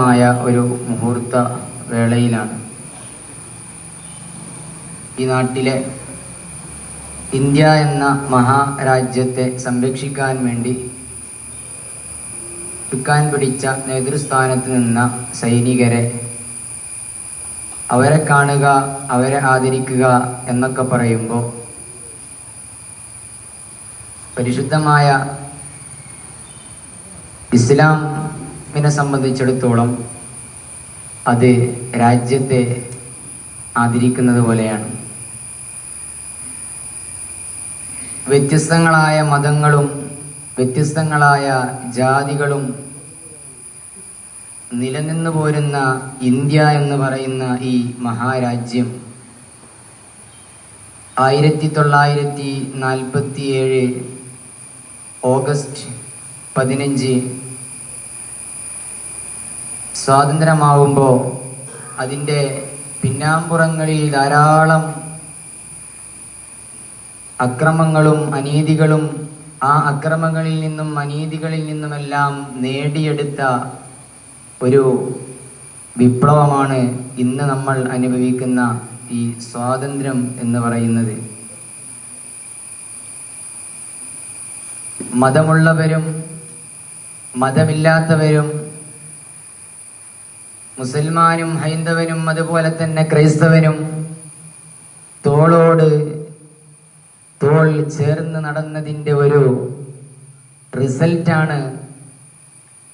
പരിശുദ്ധമായ ഒരു മുഹൂർത്ത വേളയിലാണ് ഈ നാട്ടിലെ ഇന്ത്യ എന്ന മഹാരാജ്യത്തെ സംരക്ഷിക്കാൻ വേണ്ടി ചുക്കാൻ പിടിച്ച നേതൃസ്ഥാനത്ത് നിന്ന സൈനികരെ, അവരെ കാണുക, അവരെ ആദരിക്കുക എന്നൊക്കെ പറയുമ്പോൾ പരിശുദ്ധമായ ഇസ്ലാമിനെ സംബന്ധിച്ചിടത്തോളം അത് രാജ്യത്തെ ആദരിക്കുന്നത് പോലെയാണ്. വ്യത്യസ്തങ്ങളായ മതങ്ങളും വ്യത്യസ്തങ്ങളായ ജാതികളും നിലനിന്നു പോരുന്ന ഇന്ത്യ എന്ന് പറയുന്ന ഈ മഹാരാജ്യം 1947 ഓഗസ്റ്റ് 15 സ്വാതന്ത്ര്യമാവുമ്പോൾ അതിൻ്റെ പിന്നാമ്പുറങ്ങളിൽ ധാരാളം അക്രമങ്ങളും അനീതികളും, ആ അക്രമങ്ങളിൽ നിന്നും അനീതികളിൽ നിന്നുമെല്ലാം നേടിയെടുത്ത ഒരു വിപ്ലവമാണ് ഇന്ന് നമ്മൾ അനുഭവിക്കുന്ന ഈ സ്വാതന്ത്ര്യം എന്ന് പറയുന്നത്. മതമുള്ളവരും മതമില്ലാത്തവരും, മുസൽമാനും ഹൈന്ദവനും അതുപോലെ തന്നെ ക്രൈസ്തവനും തോളോട് തോൾ ചേർന്ന് നടന്നതിൻ്റെ ഒരു റിസൾട്ടാണ്,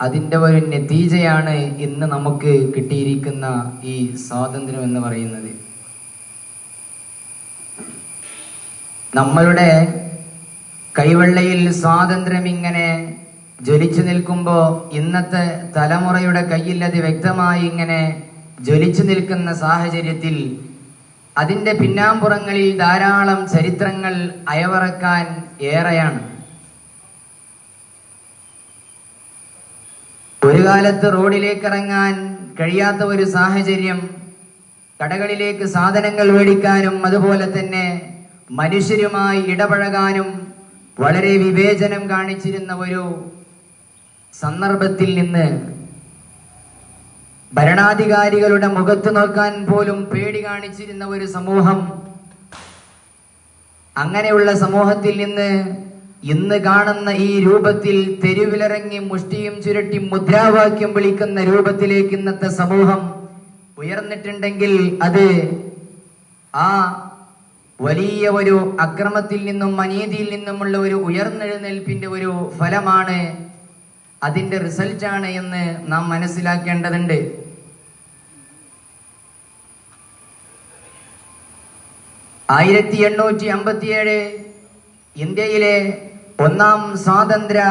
അതിൻ്റെ ഒരു നതീജയാണ് ഇന്ന് നമുക്ക് കിട്ടിയിരിക്കുന്ന ഈ സ്വാതന്ത്ര്യം എന്ന് പറയുന്നത്. നമ്മളുടെ കൈവെള്ളയിൽ സ്വാതന്ത്ര്യം ഇങ്ങനെ ജ്വലിച്ചു നിൽക്കുമ്പോൾ ഇന്നത്തെ തലമുറയുടെ കയ്യിൽ അത് വ്യക്തമായി ഇങ്ങനെ ജ്വലിച്ചു നിൽക്കുന്ന സാഹചര്യത്തിൽ അതിൻ്റെ പിന്നാമ്പുറങ്ങളിൽ ധാരാളം ചരിത്രങ്ങൾ അയവറക്കാൻ ഏറെയാണ്. ഒരു കാലത്ത് റോഡിലേക്ക് ഇറങ്ങാൻ കഴിയാത്ത ഒരു സാഹചര്യം, കടകളിലേക്ക് സാധനങ്ങൾ മേടിക്കാനും അതുപോലെ തന്നെ മനുഷ്യരുമായി ഇടപഴകാനും വളരെ വിവേചനം കാണിച്ചിരുന്ന ഒരു സന്ദർഭത്തിൽ നിന്ന് ഭരണാധികാരികളുടെ മുഖത്ത് നോക്കാൻ പോലും പേടി കാണിച്ചിരുന്ന ഒരു സമൂഹം, അങ്ങനെയുള്ള സമൂഹത്തിൽ നിന്ന് ഇന്ന് കാണുന്ന ഈ രൂപത്തിൽ തെരുവിലിറങ്ങി മുഷ്ടിയും ചുരുട്ടി മുദ്രാവാക്യം വിളിക്കുന്ന രൂപത്തിലേക്ക് ഇന്നത്തെ സമൂഹം ഉയർന്നിട്ടുണ്ടെങ്കിൽ അത് ആ വലിയ ഒരു അക്രമത്തിൽ നിന്നും അനീതിയിൽ നിന്നുമുള്ള ഒരു ഉയർന്നെഴുന്നേൽപ്പിന്റെ ഒരു ഫലമാണ്, അതിന്റെ റിസൾട്ടാണ് എന്ന് നാം മനസ്സിലാക്കേണ്ടതുണ്ട്. ആയിരത്തി 1857 ഇന്ത്യയിലെ ഒന്നാം സ്വാതന്ത്ര്യ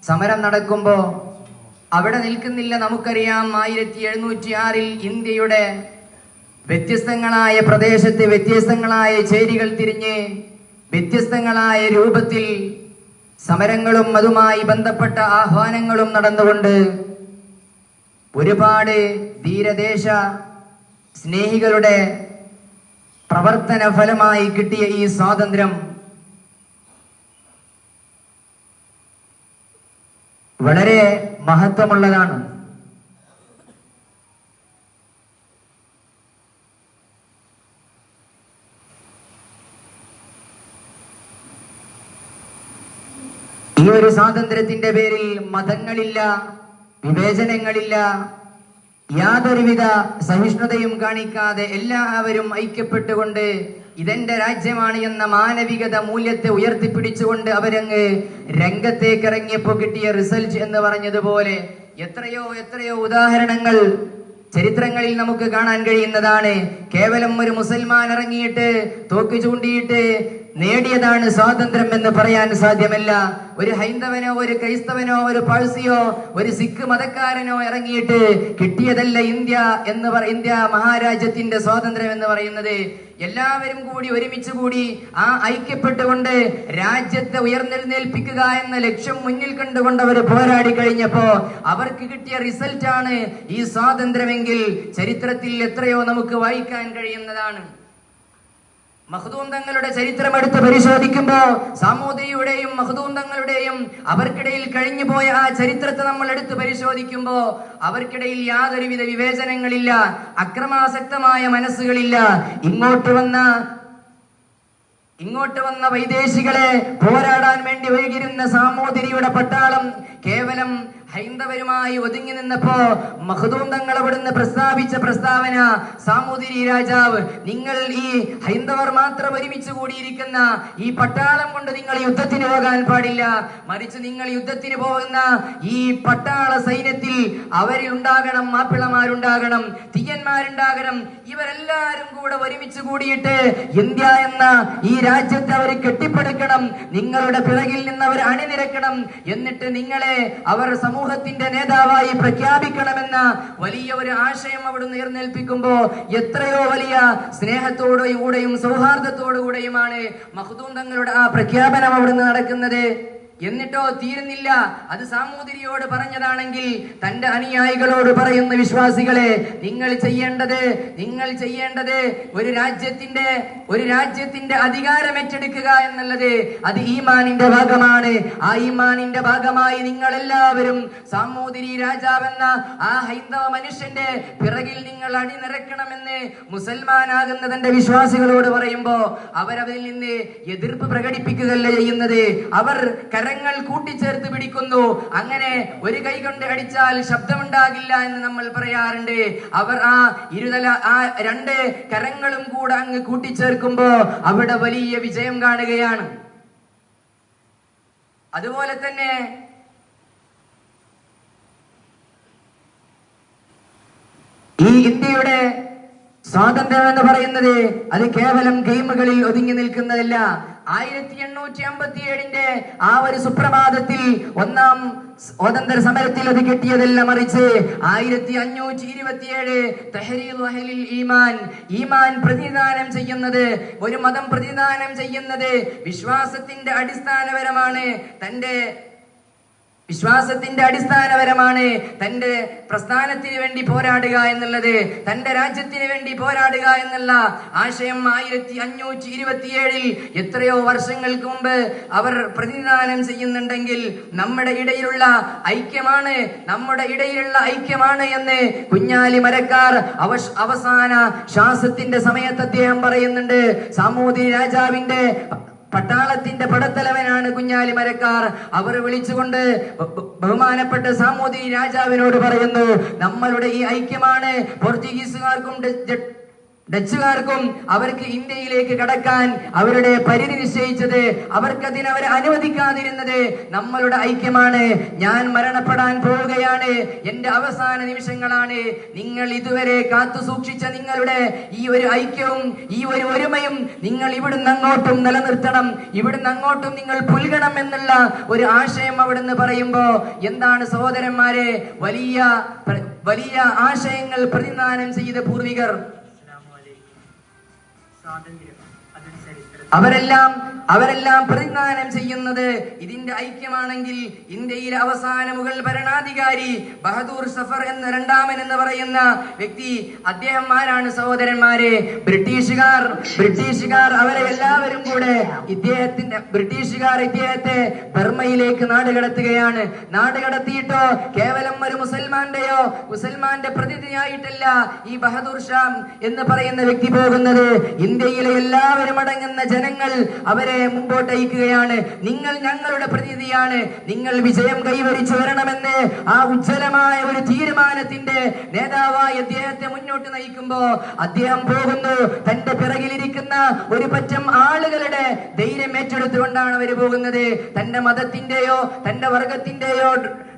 സമരം നടക്കുമ്പോൾ അവിടെ നിൽക്കുന്നില്ല. നമുക്കറിയാം 1706 ഇന്ത്യയുടെ വ്യത്യസ്തങ്ങളായ പ്രദേശത്ത് വ്യത്യസ്തങ്ങളായ ചേരികൾ തിരിഞ്ഞ് വ്യത്യസ്തങ്ങളായ രൂപത്തിൽ സമരങ്ങളും അതുമായി ബന്ധപ്പെട്ട ആഹ്വാനങ്ങളും നടന്നുകൊണ്ട് ഒരുപാട് ധീരദേശ സ്നേഹികളുടെ പ്രവർത്തന ഫലമായി കിട്ടിയ ഈ സ്വാതന്ത്ര്യം വളരെ മഹത്വമുള്ളതാണ്. ഈ ഒരു സ്വാതന്ത്ര്യത്തിന്റെ പേരിൽ മതങ്ങളില്ല, വിവേചനങ്ങളില്ല, യാതൊരുവിധ സഹിഷ്ണുതയും കാണിക്കാതെ എല്ലാവരും ഐക്യപ്പെട്ടുകൊണ്ട് ഇതെന്റെ രാജ്യമാണ് എന്ന മാനവികത മൂല്യത്തെ ഉയർത്തിപ്പിടിച്ചുകൊണ്ട് അവരങ്ങ് രംഗത്തേക്ക് ഇറങ്ങിയപ്പോൾ കിട്ടിയ റിസൾട്ട് എന്ന് പറഞ്ഞതുപോലെ എത്രയോ എത്രയോ ഉദാഹരണങ്ങൾ ചരിത്രങ്ങളിൽ നമുക്ക് കാണാൻ കഴിയുന്നതാണ്. കേവലം ഒരു മുസൽമാൻ ഇറങ്ങിയിട്ട് തോക്ക് ചൂണ്ടിയിട്ട് നേടിയതാണ് സ്വാതന്ത്ര്യം എന്ന് പറയാൻ സാധ്യമല്ല. ഒരു ഹൈന്ദവനോ ഒരു ക്രൈസ്തവനോ ഒരു പാഴ്സിയോ ഒരു സിഖ് മതക്കാരനോ ഇറങ്ങിയിട്ട് കിട്ടിയതല്ല ഇന്ത്യ മഹാരാജ്യത്തിന്റെ സ്വാതന്ത്ര്യം എന്ന് പറയുന്നത്. എല്ലാവരും കൂടി ഒരുമിച്ച് കൂടി ആ ഐക്യപ്പെട്ടുകൊണ്ട് രാജ്യത്തെ ഉയർന്നെഴുന്നേൽപ്പിക്കുക എന്ന ലക്ഷ്യം മുന്നിൽ കണ്ടുകൊണ്ട് അവർ പോരാടി കഴിഞ്ഞപ്പോ അവർക്ക് കിട്ടിയ റിസൾട്ടാണ് ഈ സ്വാതന്ത്ര്യമെങ്കിൽ ചരിത്രത്തിൽ എത്രയോ നമുക്ക് വായിക്കാൻ കഴിയുന്നതാണ്. മഖ്ദൂം തങ്ങളുടെ ചരിത്രം എടുത്ത് പരിശോധിക്കുമ്പോ സാമൂതിരിയുടെയും മഖ്ദൂം തങ്ങളുടെയും അവർക്കിടയിൽ കഴിഞ്ഞുപോയ ആ ചരിത്രത്തെ നമ്മൾ എടുത്ത് പരിശോധിക്കുമ്പോ അവർക്കിടയിൽ യാതൊരുവിധ വിവേചനങ്ങളില്ല, അക്രമാസക്തമായ മനസ്സുകളില്ല. ഇങ്ങോട്ട് വന്ന വൈദേശികളെ പോരാടാൻ വേണ്ടി ഒഴുകിയിരുന്ന സാമൂതിരിയുടെ പട്ടാളം കേവലം ഹൈന്ദവരുമായി ഒതുങ്ങി നിന്നപ്പോ മഖ്ദൂം തങ്ങൾ അവിടുന്ന് പ്രസ്താവിച്ച പ്രസ്താവന, സാമൂതിരി രാജാവ്, നിങ്ങൾ ഈ ഹൈന്ദവർ മാത്രം ഒരുമിച്ച് കൂടിയിരിക്കുന്ന ഈ പട്ടാളം കൊണ്ട് നിങ്ങൾ യുദ്ധത്തിന് പോകാൻ പാടില്ല, മറിച്ച് നിങ്ങൾ യുദ്ധത്തിന് പോകുന്ന ഈ പട്ടാള സൈന്യത്തിൽ അവരിൽ ഉണ്ടാകണം, മാപ്പിളമാരുണ്ടാകണം, തീയന്മാരുണ്ടാകണം. ഇവരെല്ലാരും കൂടെ ഒരുമിച്ച് കൂടിയിട്ട് ഇന്ത്യ എന്ന ഈ രാജ്യത്തെ അവർ കെട്ടിപ്പടുക്കണം, നിങ്ങളുടെ പിറകിൽ നിന്ന് അവർ അണിനിരക്കണം, എന്നിട്ട് നിങ്ങളെ അവർ സമൂഹത്തിന്റെ നേതാവായി പ്രഖ്യാപിക്കണമെന്ന വലിയ ഒരു ആശയം അവിടുന്ന് എഴുന്നേൽപ്പിക്കുമ്പോ എത്രയോ വലിയ സ്നേഹത്തോടുകൂടെയും സൗഹാർദ്ദത്തോടുകൂടെയുമാണ് മഖ്ദൂം തങ്ങളുടെ ആ പ്രഖ്യാപനം അവിടുന്ന് നടക്കുന്നത്. എന്നിട്ടോ തീരുന്നില്ല. അത് സാമൂതിരിയോട് പറഞ്ഞതാണെങ്കിൽ തന്റെ അനുയായികളോട് പറയുന്ന, വിശ്വാസികളെ, നിങ്ങൾ ചെയ്യേണ്ടത് ഒരു രാജ്യത്തിന്റെ അധികാരം ഏറ്റെടുക്കുക എന്നുള്ളത് അത് ഈമാനിന്റെ ഭാഗമാണ്. ആ ഈമാനിന്റെ ഭാഗമായി നിങ്ങൾ എല്ലാവരും സാമൂതിരി രാജാവെന്ന ആ ഹൈന്ദവ മനുഷ്യന്റെ പിറകിൽ നിങ്ങൾ അണിനിരക്കണമെന്ന് മുസൽമാനാകുന്ന തന്റെ വിശ്വാസികളോട് പറയുമ്പോ അവരതിൽ നിന്ന് എതിർപ്പ് പ്രകടിപ്പിക്കുകയല്ല ചെയ്യുന്നത്. അവർ കരങ്ങൾ കൂട്ടിച്ചേർത്ത് പിടിക്കുന്നു. അങ്ങനെ ഒരു കൈ കൊണ്ട് അടിച്ചാൽ ശബ്ദമുണ്ടാകില്ല എന്ന് നമ്മൾ പറയാറുണ്ട്. അവർ ആ രണ്ട് കരങ്ങളും കൂടെ അങ്ങ് കൂട്ടിച്ചേർക്കുമ്പോ അവിടെ വലിയ വിജയം കാണുകയാണ്. അതുപോലെ തന്നെ ഈ ഇന്ത്യയുടെ സ്വാതന്ത്ര്യം എന്ന് പറയുന്നത് അത് കേവലം ഗെയിമുകളിൽ ഒതുങ്ങി നിൽക്കുന്നതല്ല. 1857 ആ ഒരു സുപ്രഭാതത്തിൽ ഒന്നാം സ്വാതന്ത്ര്യ സമരത്തിൽ അത് കിട്ടിയതല്ല, മറിച്ച് 1527 തഹ്രീറു അഹ്ലിൽ ഈമാൻ പ്രതിനിധാനം ചെയ്യുന്നത്, ഒരു മതം പ്രതിനിധാനം ചെയ്യുന്നത് വിശ്വാസത്തിന്റെ അടിസ്ഥാനപരമാണ്. തന്റെ പ്രസ്ഥാനത്തിന് വേണ്ടി പോരാടുക എന്നുള്ളത്, തന്റെ രാജ്യത്തിന് വേണ്ടി പോരാടുക എന്നുള്ള ആശയം 1527 എത്രയോ വർഷങ്ങൾക്ക് മുമ്പ് അവർ പ്രതിനിധാനം ചെയ്യുന്നുണ്ടെങ്കിൽ നമ്മുടെ ഇടയിലുള്ള ഐക്യമാണ് എന്ന് കുഞ്ഞാലി മരക്കാർ അവസാന ശ്വാസത്തിന്റെ സമയത്ത് അദ്ദേഹം പറയുന്നുണ്ട്. സാമൂതിരി രാജാവിന്റെ പട്ടാളത്തിന്റെ പടത്തലവനാണ് കുഞ്ഞാലി മരക്കാർ. അവർ വിളിച്ചുകൊണ്ട് ബഹുമാനപ്പെട്ട സാമൂതിരി രാജാവിനോട് പറയുന്നു, നമ്മളുടെ ഈ ഐക്യമാണ് പോർച്ചുഗീസുകാർക്കും ഡച്ചുകാർക്കും അവർക്ക് ഇന്ത്യയിലേക്ക് കടക്കാൻ അവരുടെ പരിധി നിശ്ചയിച്ചത്, അവർക്കതിന് അവരെ അനുവദിക്കാതിരുന്നത് നമ്മളുടെ ഐക്യമാണ്. ഞാൻ മരണപ്പെടാൻ പോവുകയാണ്, എന്റെ അവസാന നിമിഷങ്ങളാണ്. നിങ്ങൾ ഇതുവരെ കാത്തു സൂക്ഷിച്ച നിങ്ങളുടെ ഈ ഒരു ഐക്യവും ഈ ഒരു ഒരുമയും നിങ്ങൾ ഇവിടുന്ന് അങ്ങോട്ടും നിലനിർത്തണം, ഇവിടുന്ന് അങ്ങോട്ടും നിങ്ങൾ പുൽകണം എന്നുള്ള ഒരു ആശയം അവിടുന്ന് പറയുമ്പോ എന്താണ് സഹോദരന്മാരെ, വലിയ ആശയങ്ങൾ പ്രതിനിധാനം ചെയ്ത പൂർവികർ അവരെല്ലാം പ്രതിനിധാനം ചെയ്യുന്നത് ഇതിന്റെ ഐക്യമാണെങ്കിൽ ഇന്ത്യയിലെ അവസാന മുഗൾ ഭരണാധികാരി ബഹദൂർ സഫർ എന്ന രണ്ടാമൻ എന്ന് പറയുന്ന വ്യക്തി, അദ്ദേഹം ആരാണ് സഹോദരന്മാരെ? ബ്രിട്ടീഷുകാർ അവരെ എല്ലാവരും കൂടെ ഇദ്ദേഹത്തെ ബർമയിലേക്ക് നാടുകടത്തുകയാണ്. നാടുകടത്തിയിട്ടോ കേവലം ഒരു മുസൽമാന്റെ പ്രതിനിധിയായിട്ടല്ല ഈ ബഹദൂർ ഷാ എന്ന് പറയുന്ന വ്യക്തി പോകുന്നത്. ഇന്ത്യയിലെ എല്ലാവരും അടങ്ങുന്ന ജനങ്ങൾ അവരെ മുമ്പോട്ട് അയക്കുകയാണ്. നിങ്ങൾ ഞങ്ങളുടെ പ്രതിനിധിയാണ്, നിങ്ങൾ വിജയം കൈവരിച്ചു വരണമെന്ന് ആ ഉജ്ജ്വലമായ ഒരു തീരുമാനത്തിന്റെ നേതാവായി അദ്ദേഹത്തെ മുന്നോട്ട് നയിക്കുമ്പോ അദ്ദേഹം പോകുന്നു. തന്റെ പിറകിലിരിക്കുന്ന ഒരു പറ്റം ആളുകളുടെ ധൈര്യം ഏറ്റെടുത്തുകൊണ്ടാണ് അവർ പോകുന്നത്. തന്റെ മതത്തിന്റെയോ തന്റെ വർഗത്തിന്റെയോ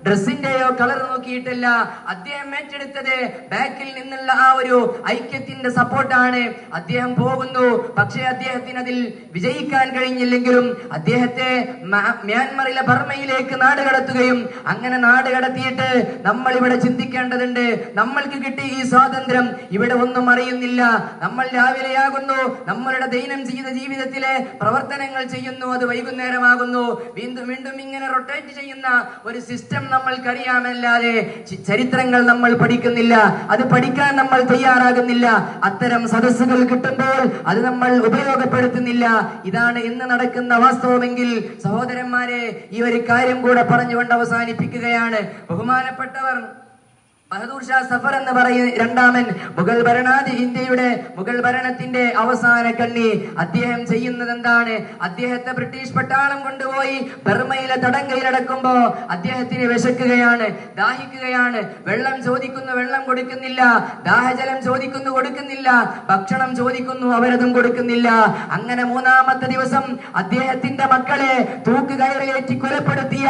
ഡ്രസ്സിന്റെയോ കളർ നോക്കിയിട്ടല്ല അദ്ദേഹം ഏറ്റെടുത്തത്. ബാക്കിൽ നിന്നുള്ള ആ ഒരു ഐക്യത്തിന്റെ സപ്പോർട്ടാണ്. അദ്ദേഹം പോകുന്നു. പക്ഷേ അദ്ദേഹത്തിന് അതിൽ വിജയിക്കാൻ കഴിഞ്ഞില്ലെങ്കിലും അദ്ദേഹത്തെ മ്യാൻമറിലെ ബർമയിലേക്ക് നാടുകടത്തുകയും അങ്ങനെ നാടുകടത്തിയിട്ട് നമ്മൾ ഇവിടെ ചിന്തിക്കേണ്ടതുണ്ട്, നമ്മൾക്ക് കിട്ടിയ ഈ സ്വാതന്ത്ര്യം ഇവിടെ ഒന്നും അറിയുന്നില്ല. നമ്മൾ രാവിലെയാകുന്നു, നമ്മളുടെ ദൈനംദിന ജീവിതത്തിലെ പ്രവർത്തനങ്ങൾ ചെയ്യുന്നു, അത് വൈകുന്നേരമാകുന്നു. വീണ്ടും ഇങ്ങനെ റൊട്ടേറ്റ് ചെയ്യുന്ന ഒരു സിസ്റ്റം നമ്മൾക്കറിയാമല്ലാതെ ചരിത്രങ്ങൾ നമ്മൾ പഠിക്കുന്നില്ല, അത് പഠിക്കാൻ നമ്മൾ തയ്യാറാകുന്നില്ല. അത്തരം സദസ്സുകൾ കിട്ടുമ്പോൾ അത് നമ്മൾ ഉപയോഗപ്പെടുത്തുന്നില്ല. ഇതാണ് ഇന്ന് നടക്കുന്ന വാസ്തവമെങ്കിൽ സഹോദരന്മാരെ, ഈ ഒരു കാര്യം കൂടെ പറഞ്ഞുകൊണ്ട് അവസാനിപ്പിക്കുകയാണ്. ബഹുമാനപ്പെട്ടവർ ബഹദൂർ ഷാ സഫർ എന്ന് പറയുന്ന രണ്ടാമൻ മുഗൾ ഇന്ത്യയുടെ മുഗൾ ഭരണത്തിന്റെ അവസാന കണ്ണി. അദ്ദേഹം ചെയ്യുന്നത് എന്താണ്? അദ്ദേഹത്തെ ബ്രിട്ടീഷ് പട്ടാളം കൊണ്ടുപോയി ബർമയിലെ തടങ്കയിലടക്കുമ്പോ അദ്ദേഹത്തിന് വിശക്കുകയാണ്, ദാഹിക്കുകയാണ്. വെള്ളം ചോദിക്കുന്നു, വെള്ളം കൊടുക്കുന്നില്ല. ദാഹജലം ചോദിക്കുന്നു, കൊടുക്കുന്നില്ല. ഭക്ഷണം ചോദിക്കുന്നു, അവരതും കൊടുക്കുന്നില്ല. അങ്ങനെ മൂന്നാമത്തെ ദിവസം അദ്ദേഹത്തിന്റെ മക്കളെ തൂക്കുകയറിലേറ്റി കൊലപ്പെടുത്തിയ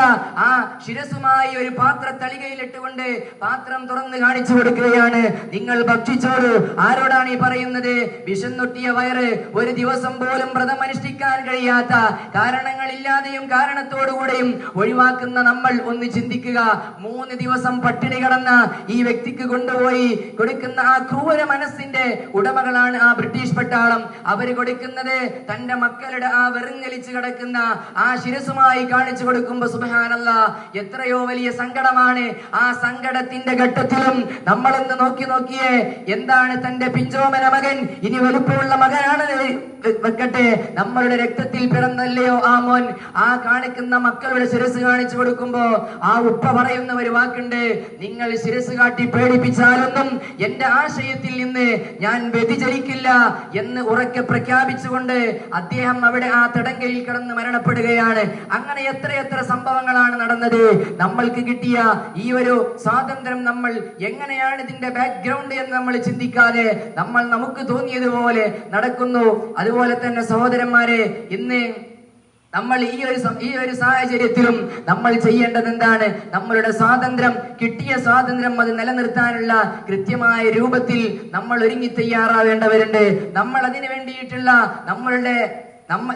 ആ ശിരസുമായി ഒരു പാത്രത്തളികയിലിട്ടുകൊണ്ട് പാത്രം തുറന്ന് കാണിച്ചു കൊടുക്കുകയാണ്. നിങ്ങൾ ഭക്ഷിച്ചോളൂ. ആരോടാണ് ഈ പറയുന്നത്? വിശന്നൊട്ടിയ വയറ്, ഒരു ദിവസം പോലും വ്രതം അനുഷ്ഠിക്കാൻ കഴിയാത്ത, കാരണങ്ങളില്ലാതെയും കാരണത്തോടുകൂടെയും ഒഴിവാക്കുന്ന നമ്മൾ ഒന്ന് ചിന്തിക്കുക. 3 ദിവസം പട്ടിണി കിടന്ന ഈ വ്യക്തിക്ക് കൊണ്ടുപോയി കൊടുക്കുന്ന ആ ക്രൂര മനസ്സിന്റെ ഉടമകളാണ് ആ ബ്രിട്ടീഷ് പട്ടാളം. അവര് കൊടുക്കുന്നത് തന്റെ മക്കളുടെ ആ വെറുങ്ങലിച്ച് കിടക്കുന്ന ആ ശിരസുമായി കാണിച്ചു കൊടുക്കുമ്പോ സുബ്ഹാനല്ലാഹ്, എത്രയോ വലിയ സങ്കടമാണ്. ആ സങ്കടത്തിന്റെ ഘട്ടത്തിലും നമ്മളൊന്ന് നോക്കിയേ, എന്താണ് തന്റെ പിഞ്ചോമന മകൻ, ഇനി വലുപ്പമുള്ള മകനാണ് വെക്കട്ടെ, നമ്മളുടെ രക്തത്തിൽ പിറന്നല്ലയോ ആ മോൻ, ആ കാണിക്കുന്ന മക്കളുടെ ശിരസ് കാണിച്ചു കൊടുക്കുമ്പോ ആ ഉപ്പ പറയുന്ന ഒരു വാക്കുണ്ട്, നിങ്ങൾ ശിരസ് കാട്ടി പേടിപ്പിച്ചാലൊന്നും എന്റെ ആശയത്തിൽ നിന്ന് ഞാൻ വ്യതിചലിക്കില്ല എന്ന് ഉറക്കെ പ്രഖ്യാപിച്ചുകൊണ്ട് അദ്ദേഹം അവിടെ ആ തടങ്കയിൽ കിടന്ന് മരണപ്പെടുകയാണ്. അങ്ങനെ എത്രയെത്ര സംഭവങ്ങളാണ് നടന്നത്. നമ്മൾക്ക് കിട്ടിയ ഈ ഒരു സ്വാതന്ത്ര്യം നമ്മൾ എങ്ങനെയാണ് ഇതിന്റെ ബാക്ക്ഗ്രൗണ്ട് എന്ന് നമ്മൾ ചിന്തിക്കാതെ നമ്മൾ നമുക്ക് തോന്നിയതുപോലെ നടക്കുന്നു. അതുപോലെ തന്നെ സഹോദരന്മാരെ, ഇന്ന് നമ്മൾ ഈ ഒരു സാഹചര്യത്തിലും നമ്മൾ ചെയ്യേണ്ടത് എന്താണ്? നമ്മളുടെ സ്വാതന്ത്ര്യം, കിട്ടിയ സ്വാതന്ത്ര്യം അത് നിലനിർത്താനുള്ള കൃത്യമായ രൂപത്തിൽ നമ്മൾ ഒരുങ്ങി തയ്യാറാവേണ്ടവരുണ്ട്. നമ്മൾ അതിനു വേണ്ടിയിട്ടുള്ള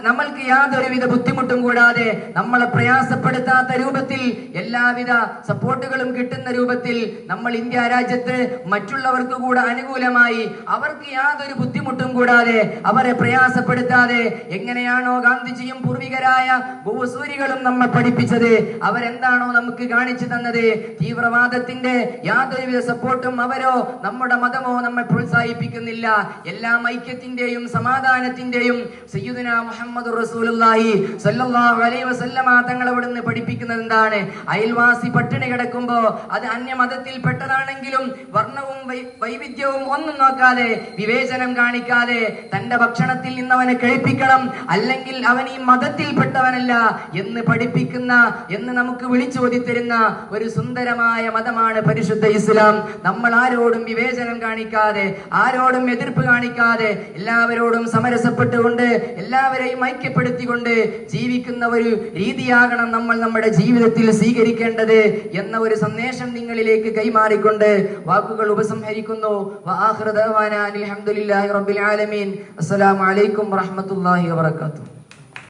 നമ്മൾക്ക് യാതൊരുവിധ ബുദ്ധിമുട്ടും കൂടാതെ, നമ്മളെ പ്രയാസപ്പെടുത്താത്ത രൂപത്തിൽ, എല്ലാവിധ സപ്പോർട്ടുകളും കിട്ടുന്ന രൂപത്തിൽ നമ്മൾ ഇന്ത്യ രാജ്യത്ത് മറ്റുള്ളവർക്ക് കൂടെ അനുകൂലമായി, അവർക്ക് യാതൊരു ബുദ്ധിമുട്ടും കൂടാതെ, അവരെ പ്രയാസപ്പെടുത്താതെ, എങ്ങനെയാണോ ഗാന്ധിജിയും പൂർവികരായ ഭൂസൂരികളും നമ്മെ പഠിപ്പിച്ചത്, അവരെന്താണോ നമുക്ക് കാണിച്ചു തന്നത്, തീവ്രവാദത്തിന്റെ യാതൊരുവിധ സപ്പോർട്ടും അവരോ നമ്മുടെ മതമോ നമ്മെ പ്രോത്സാഹിപ്പിക്കുന്നില്ല. എല്ലാം ഐക്യത്തിന്റെയും സമാധാനത്തിന്റെയും സയ്യിദുനാ മുഹമ്മദുർ റസൂലുള്ളാഹി സ്വല്ലല്ലാഹു അലൈഹി വസല്ലമ തങ്ങൾ അവിടുന്ന് പഠിപ്പിക്കുന്നത് എന്താണ്? അയൽവാസി പട്ടിണി കിടക്കുമ്പോ അത് അന്യമതത്തിൽ പെട്ടതാണെങ്കിലും വർണ്ണവും വൈവിധ്യവും ഒന്നും നോക്കാതെ, വിവേചനം കാണിക്കാതെ തന്റെ ഭക്ഷണത്തിൽ നിന്ന് അവനെ കഴിപ്പിക്കണം, അല്ലെങ്കിൽ അവൻ ഈ മതത്തിൽപ്പെട്ടവനല്ല എന്ന് പഠിപ്പിക്കുന്ന, എന്ന് നമുക്ക് വിളിച്ചോതി തരുന്ന ഒരു സുന്ദരമായ മതമാണ് പരിശുദ്ധ ഇസ്ലാം. നമ്മൾ ആരോടും വിവേചനം കാണിക്കാതെ, ആരോടും എതിർപ്പ് കാണിക്കാതെ, എല്ലാവരോടും സമരസപ്പെട്ടുകൊണ്ട്, എല്ലാവരെയും ഐക്യപ്പെടുത്തിക്കൊണ്ട് ജീവിക്കുന്ന ഒരു രീതിയാകണം നമ്മൾ നമ്മുടെ ജീവിതത്തിൽ സ്വീകരിക്കേണ്ടത് എന്ന ഒരു സന്ദേശം നിങ്ങളിലേക്ക് കൈമാറിക്കൊണ്ട് വാക്കുകൾ ഉപസംഹരിക്കുന്നു. വആഖിറു ദഅവാനാ അൽഹംദുലില്ലാഹി റബ്ബിൽ ആലമീൻ. അസ്സലാമു അലൈക്കും വറഹ്മത്തുള്ളാഹി വബറകാതുഹു.